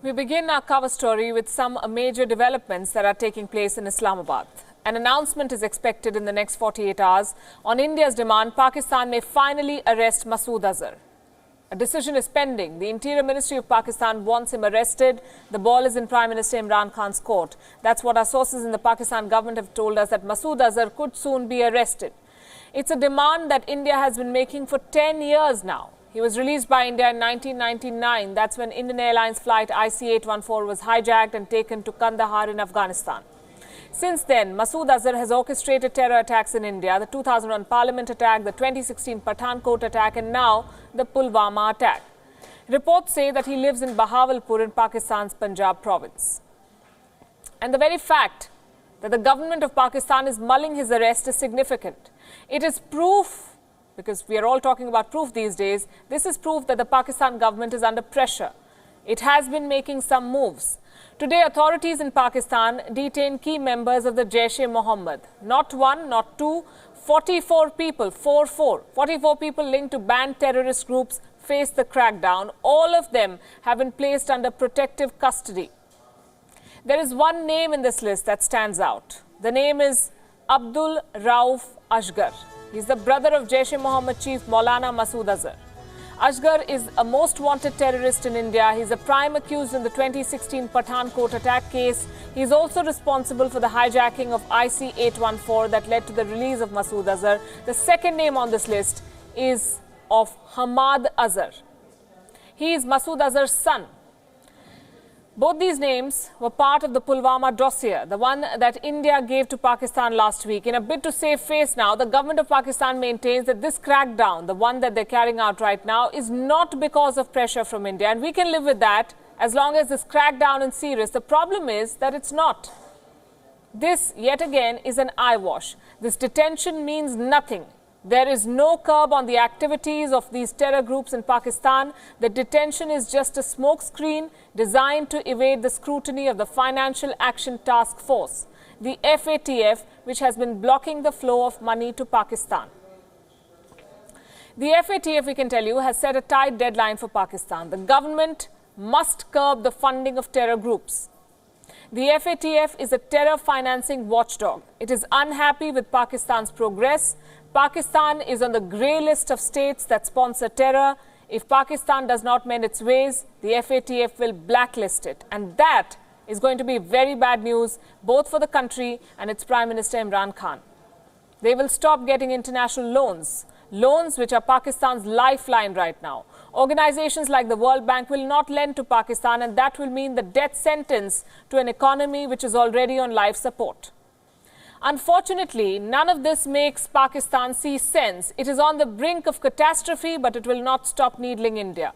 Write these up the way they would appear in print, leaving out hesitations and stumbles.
We begin our cover story with some major developments that are taking place in Islamabad. An announcement is expected in the next 48 hours. On India's demand, Pakistan may finally arrest MasoodAzhar. A decision is pending. The Interior Ministry of Pakistan wants him arrested. The ball is in Prime Minister Imran Khan's court. That's what our sources in the Pakistan government have told us, that MasoodAzhar could soon be arrested. It's a demand that India has been making for 10 years now. He was released by India in 1999. That's when Indian Airlines flight IC-814 was hijacked and taken to Kandahar in Afghanistan. Since then, MasoodAzhar has orchestrated terror attacks in India, the 2001 Parliament attack, the 2016 Pathankot attack, and now the Pulwama attack. Reports say that he lives in Bahawalpur in Pakistan's Punjab province. And the very fact that the government of Pakistan is mulling his arrest is significant. It is proof, because we are all talking about proof these days, this is proof that the Pakistan government is under pressure. It has been making some moves. Today, authorities in Pakistan detained key members of the Jaish-e-Mohammed. Not one, not two, 44 people, 44 people linked to banned terrorist groups face the crackdown. All of them have been placed under protective custody. There is one name in this list that stands out. The name is Abdul Rauf Ashgar. He's the brother of Jaish-e-Mohammed chief Maulana MasoodAzhar. Ashgar is a most wanted terrorist in India. He's a prime accused in the 2016 Pathankot attack case. He's also responsible for the hijacking of IC-814 that led to the release of MasoodAzhar. The second name on this list is of Hamad Azhar. He is MasoodAzhar's son. Both these names were part of the Pulwama dossier, the one that India gave to Pakistan last week. In a bid to save face now, the government of Pakistan maintains that this crackdown, the one that they're carrying out right now, is not because of pressure from India. And we can live with that as long as this crackdown is serious. The problem is that it's not. This, yet again, is an eyewash. This detention means nothing. There is no curb on the activities of these terror groups in Pakistan. The detention is just a smokescreen designed to evade the scrutiny of the Financial Action Task Force, the FATF, which has been blocking the flow of money to Pakistan. The FATF, we can tell you, has set a tight deadline for Pakistan. The government must curb the funding of terror groups. The FATF is a terror financing watchdog. It is unhappy with Pakistan's progress. Pakistan is on the grey list of states that sponsor terror. If Pakistan does not mend its ways, the FATF will blacklist it. And that is going to be very bad news, both for the country and its Prime Minister Imran Khan. They will stop getting international loans, loans which are Pakistan's lifeline right now. Organizations like the World Bank will not lend to Pakistan, and that will mean the death sentence to an economy which is already on life support. Unfortunately, none of this makes Pakistan see sense. It is on the brink of catastrophe, but it will not stop needling India.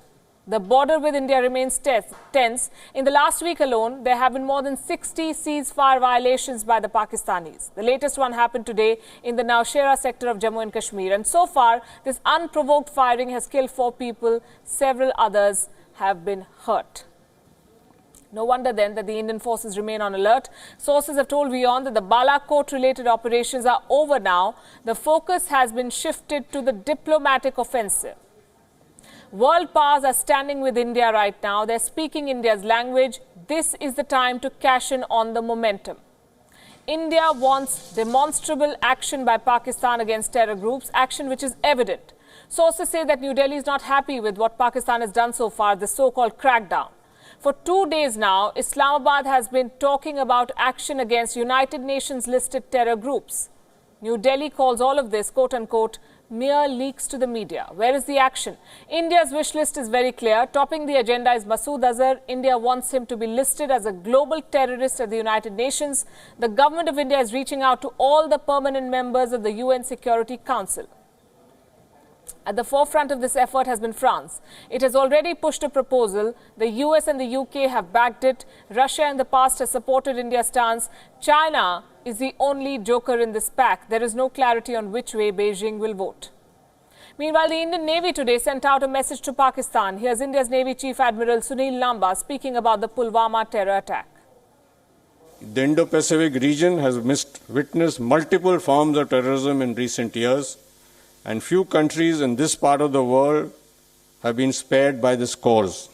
The border with India remains tense. In the last week alone, there have been more than 60 ceasefire violations by the Pakistanis. The latest one happened today in the Nowshera sector of Jammu and Kashmir. And so far, this unprovoked firing has killed 4 people. Several others have been hurt. No wonder then that the Indian forces remain on alert. Sources have told Wion that the Balakot-related operations are over now. The focus has been shifted to the diplomatic offensive. World powers are standing with India right now. They're speaking India's language. This is the time to cash in on the momentum. India wants demonstrable action by Pakistan against terror groups, action which is evident. Sources say that New Delhi is not happy with what Pakistan has done so far, the so-called crackdown. For 2 days now, Islamabad has been talking about action against United Nations-listed terror groups. New Delhi calls all of this, quote-unquote, mere leaks to the media. Where is the action? India's wish list is very clear. Topping the agenda is MasoodAzhar. India wants him to be listed as a global terrorist at the United Nations. The government of India is reaching out to all the permanent members of the UN Security Council. At the forefront of this effort has been France. It has already pushed a proposal. The US and the UK have backed it. Russia in the past has supported India's stance. China is the only joker in this pack. There is no clarity on which way Beijing will vote. Meanwhile, the Indian Navy today sent out a message to Pakistan. Here's India's Navy Chief Admiral Sunil Lamba speaking about the Pulwama terror attack. The Indo-Pacific region has witnessed multiple forms of terrorism in recent years, and few countries in this part of the world have been spared by this cause.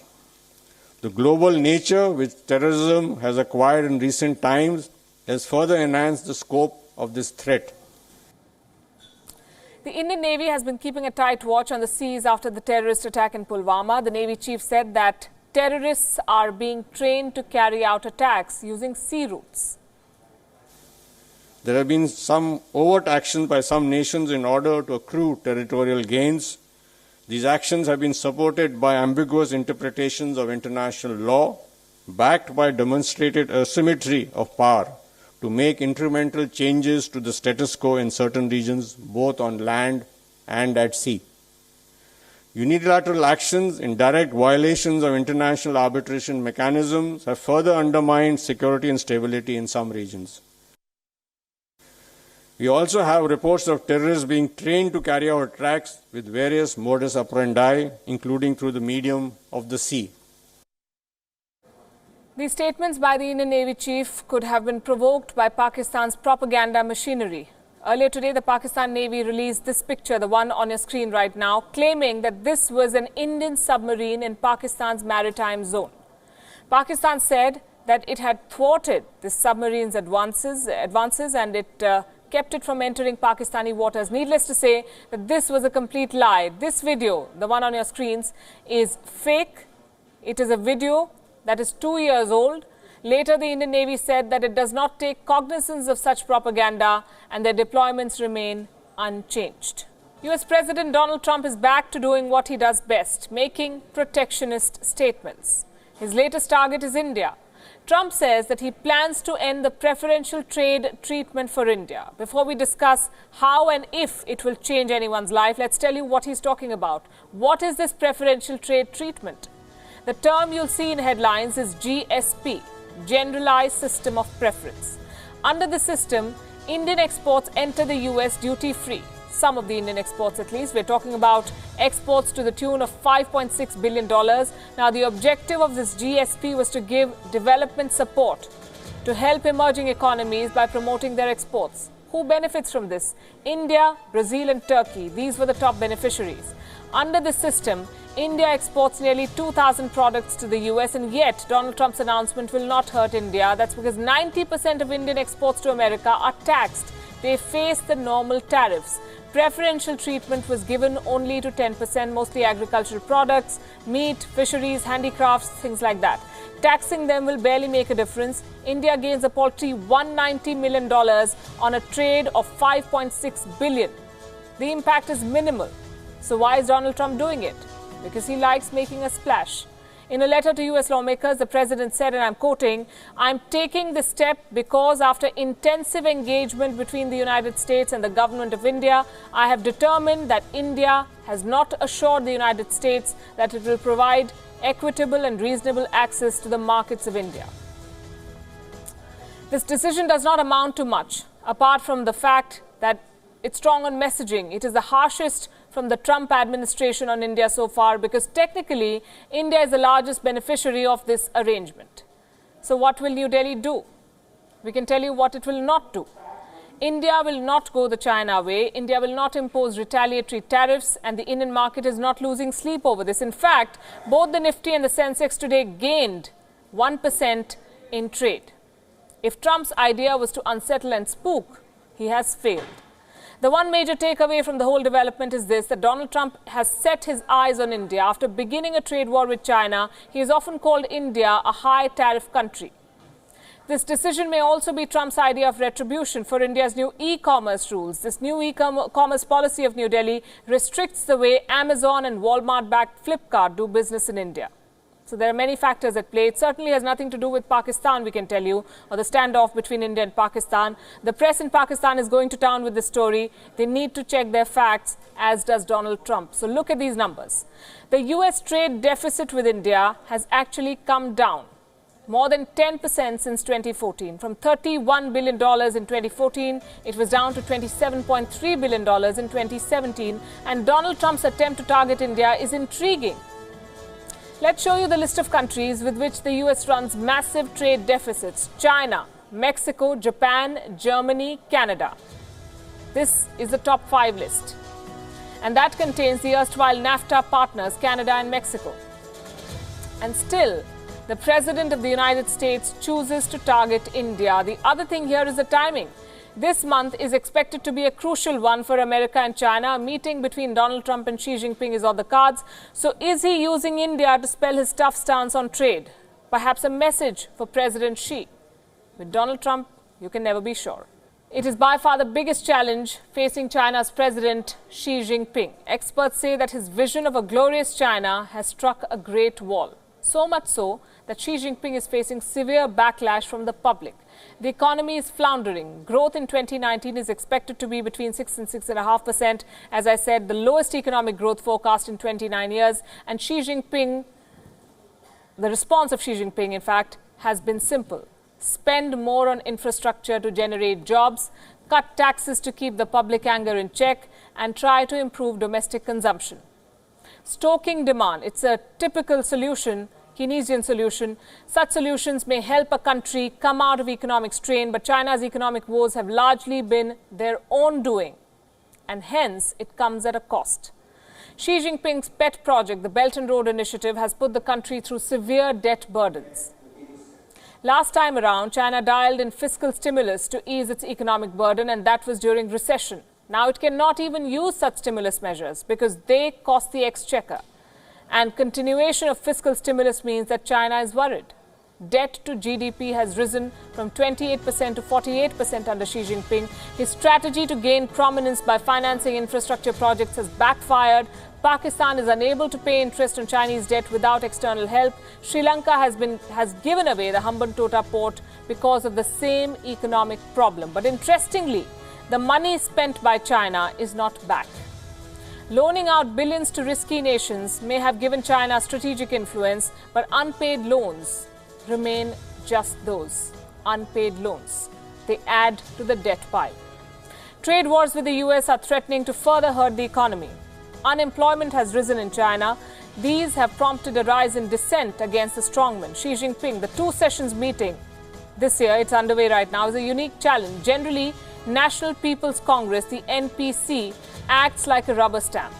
The global nature which terrorism has acquired in recent times has further enhanced the scope of this threat. The Indian Navy has been keeping a tight watch on the seas after the terrorist attack in Pulwama. The Navy chief said that terrorists are being trained to carry out attacks using sea routes. There have been some overt actions by some nations in order to accrue territorial gains. These actions have been supported by ambiguous interpretations of international law, backed by demonstrated asymmetry of power to make incremental changes to the status quo in certain regions, both on land and at sea. Unilateral actions in direct violations of international arbitration mechanisms have further undermined security and stability in some regions. We also have reports of terrorists being trained to carry out attacks with various modus operandi, including through the medium of the sea. These statements by the Indian Navy chief could have been provoked by Pakistan's propaganda machinery. Earlier today, the Pakistan Navy released this picture, the one on your screen right now, claiming that this was an Indian submarine in Pakistan's maritime zone. Pakistan said that it had thwarted the submarine's advances and it kept it from entering Pakistani waters. Needless to say that this was a complete lie. This video, the one on your screens, is fake. It is a video that is 2 years old. Later, the Indian Navy said that it does not take cognizance of such propaganda and their deployments remain unchanged. US President Donald Trump is back to doing what he does best, making protectionist statements. His latest target is India. Trump says that he plans to end the preferential trade treatment for India. Before we discuss how and if it will change anyone's life, let's tell you what he's talking about. What is this preferential trade treatment? The term you'll see in headlines is GSP, Generalized System of Preference. Under the system, Indian exports enter the US duty-free. Some of the Indian exports at least. We're talking about exports to the tune of $5.6 billion. Now, the objective of this GSP was to give development support to help emerging economies by promoting their exports. Who benefits from this? India, Brazil and Turkey. These were the top beneficiaries. Under the system, India exports nearly 2,000 products to the US, and yet Donald Trump's announcement will not hurt India. That's because 90% of Indian exports to America are taxed. They face the normal tariffs. Preferential treatment was given only to 10%, mostly agricultural products, meat, fisheries, handicrafts, things like that. Taxing them will barely make a difference. India gains a paltry $190 million on a trade of $5.6 billion. The impact is minimal. So why is Donald Trump doing it? Because he likes making a splash. In a letter to US lawmakers, the president said, and I'm quoting, "I'm taking this step because after intensive engagement between the United States and the government of India, I have determined that India has not assured the United States that it will provide equitable and reasonable access to the markets of India." This decision does not amount to much, apart from the fact that it's strong on messaging. It is the harshest from the Trump administration on India so far, because technically India is the largest beneficiary of this arrangement. So what will New Delhi do? We can tell you what it will not do. India will not go the China way. India will not impose retaliatory tariffs, and the Indian market is not losing sleep over this. In fact, both the Nifty and the Sensex today gained 1% in trade. If Trump's idea was to unsettle and spook, he has failed. The one major takeaway from the whole development is this, that Donald Trump has set his eyes on India. After beginning a trade war with China, he has often called India a high tariff country. This decision may also be Trump's idea of retribution for India's new e-commerce rules. This new e-commerce policy of New Delhi restricts the way Amazon and Walmart-backed Flipkart do business in India. So there are many factors at play. It certainly has nothing to do with Pakistan, we can tell you, or the standoff between India and Pakistan. The press in Pakistan is going to town with this story. They need to check their facts, as does Donald Trump. So look at these numbers. The US trade deficit with India has actually come down more than 10% since 2014. From $31 billion in 2014, it was down to $27.3 billion in 2017. And Donald Trump's attempt to target India is intriguing. Let's show you the list of countries with which the US runs massive trade deficits. China, Mexico, Japan, Germany, Canada. This is the top 5 list. And that contains the erstwhile NAFTA partners, Canada and Mexico. And still, The President of the United States chooses to target India. The other thing here is the timing. This month is expected to be a crucial one for America and China. A meeting between Donald Trump and Xi Jinping is on the cards. So is he using India to spell his tough stance on trade? Perhaps a message for President Xi. With Donald Trump, you can never be sure. It is by far the biggest challenge facing China's President Xi Jinping. Experts say that his vision of a glorious China has struck a great wall. So much so that Xi Jinping is facing severe backlash from the public. The economy is floundering. Growth in 2019 is expected to be between 6 and 6.5%. As I said, the lowest economic growth forecast in 29 years. And Xi Jinping, the response of Xi Jinping, in fact, has been simple. Spend more on infrastructure to generate jobs, cut taxes to keep the public anger in check, and try to improve domestic consumption. Stoking demand, it's a typical solution, Keynesian solution. Such solutions may help a country come out of economic strain, but China's economic woes have largely been their own doing, and hence it comes at a cost. Xi Jinping's pet project, the Belt and Road Initiative, has put the country through severe debt burdens. Last time around, China dialed in fiscal stimulus to ease its economic burden, and that was during recession. Now it cannot even use such stimulus measures because they cost the exchequer. And continuation of fiscal stimulus means that China is worried. Debt to GDP has risen from 28% to 48% under Xi Jinping. His strategy to gain prominence by financing infrastructure projects has backfired. Pakistan is unable to pay interest on Chinese debt without external help. Sri Lanka has given away the Hambantota port because of the same economic problem. But interestingly, the money spent by China is not back. Loaning out billions to risky nations may have given China strategic influence, but unpaid loans remain just those, unpaid loans. They add to the debt pile. Trade wars with the US are threatening to further hurt the economy. Unemployment has risen in China. These have prompted a rise in dissent against the strongman, Xi Jinping. The two sessions meeting this year, it's underway right now, is a unique challenge. Generally, National People's Congress, the NPC, acts like a rubber stamp.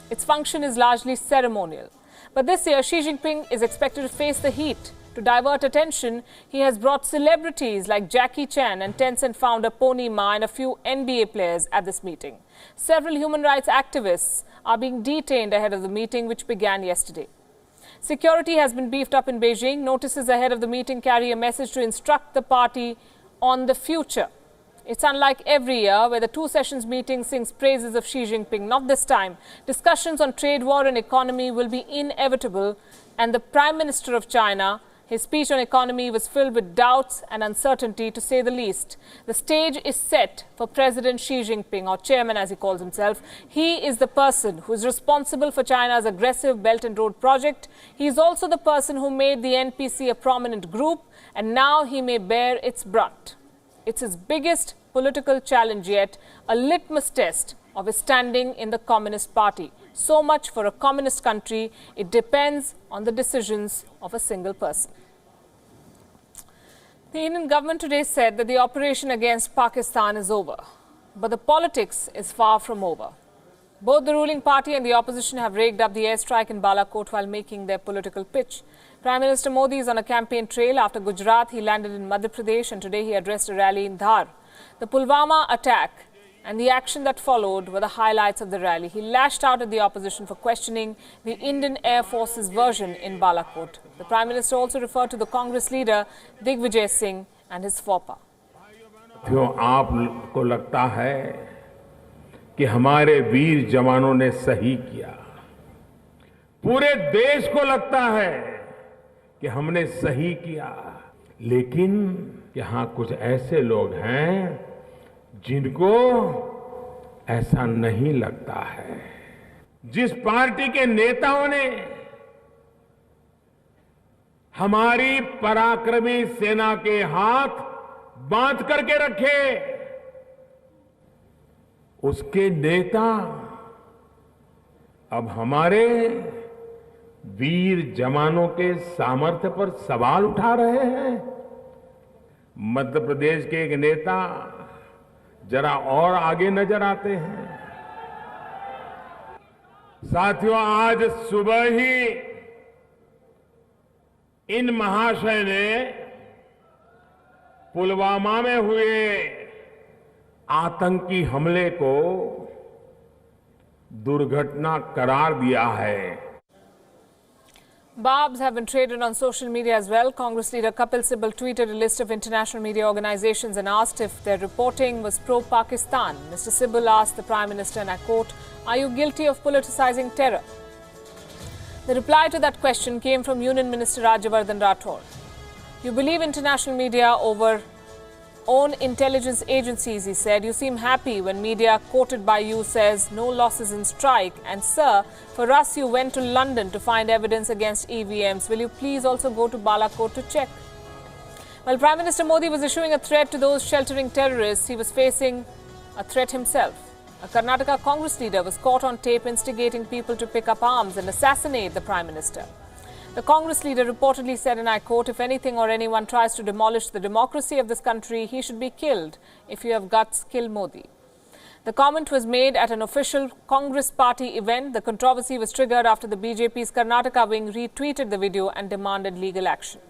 Its function is largely ceremonial. But this year, Xi Jinping is expected to face the heat. To divert attention, he has brought celebrities like Jackie Chan and Tencent founder Pony Ma and a few NBA players at this meeting. Several human rights activists are being detained ahead of the meeting, which began yesterday. Security has been beefed up in Beijing. Notices ahead of the meeting carry a message to instruct the party on the future. It's unlike every year where the two sessions meeting sings praises of Xi Jinping. Not this time. Discussions on trade war and economy will be inevitable, and the Prime Minister of China, his speech on economy was filled with doubts and uncertainty, to say the least. The stage is set for President Xi Jinping, or chairman as he calls himself. He is the person who is responsible for China's aggressive Belt and Road project. He is also the person who made the NPC a prominent group, and now he may bear its brunt. It's his biggest political challenge yet, a litmus test of his standing in the Communist Party. So much for a communist country. It depends on the decisions of a single person. The Indian government today said that the operation against Pakistan is over. But the politics is far from over. Both the ruling party and the opposition have raked up the airstrike in Balakot while making their political pitch. Prime Minister Modi is on a campaign trail. After Gujarat, he landed in Madhya Pradesh, and today he addressed a rally in Dhar. The Pulwama attack and the action that followed were the highlights of the rally. He lashed out at the opposition for questioning the Indian Air Force's version in Balakot. The Prime Minister also referred to the Congress leader Digvijay Singh and his FOPA. क्यों आपको लगता है कि हमारे वीर जवानों ने सही किया? पूरे देश को लगता है कि हमने सही किया, लेकिन यहाँ कुछ ऐसे लोग हैं जिनको ऐसा नहीं लगता है। जिस पार्टी के नेताओं ने हमारी पराक्रमी सेना के हाथ बांध करके रखे, उसके नेता अब हमारे वीर जवानों के सामर्थ्य पर सवाल उठा रहे हैं। मध्य प्रदेश के एक नेता जरा और आगे नजर आते हैं। साथियों, आज सुबह ही इन महाशय ने पुलवामा में हुए आतंकी हमले को दुर्घटना करार दिया है. Barbs have been traded on social media as well. Congress leader Kapil Sibal tweeted a list of international media organizations and asked if their reporting was pro-Pakistan. Mr. Sibal asked the Prime Minister, and I quote, "Are you guilty of politicizing terror?" The reply to that question came from Union Minister Rajyavardhan Rathore. "You believe international media over own intelligence agencies," he said. "You seem happy when media quoted by you says no losses in strike. And sir, for us you went to London to find evidence against EVMs. Will you please also go to Balakot to check?" While Prime Minister Modi was issuing a threat to those sheltering terrorists, he was facing a threat himself. A Karnataka Congress leader was caught on tape instigating people to pick up arms and assassinate the Prime Minister. The Congress leader reportedly said, and I quote, "If anything or anyone tries to demolish the democracy of this country, he should be killed. If you have guts, kill Modi." The comment was made at an official Congress party event. The controversy was triggered after the BJP's Karnataka wing retweeted the video and demanded legal action.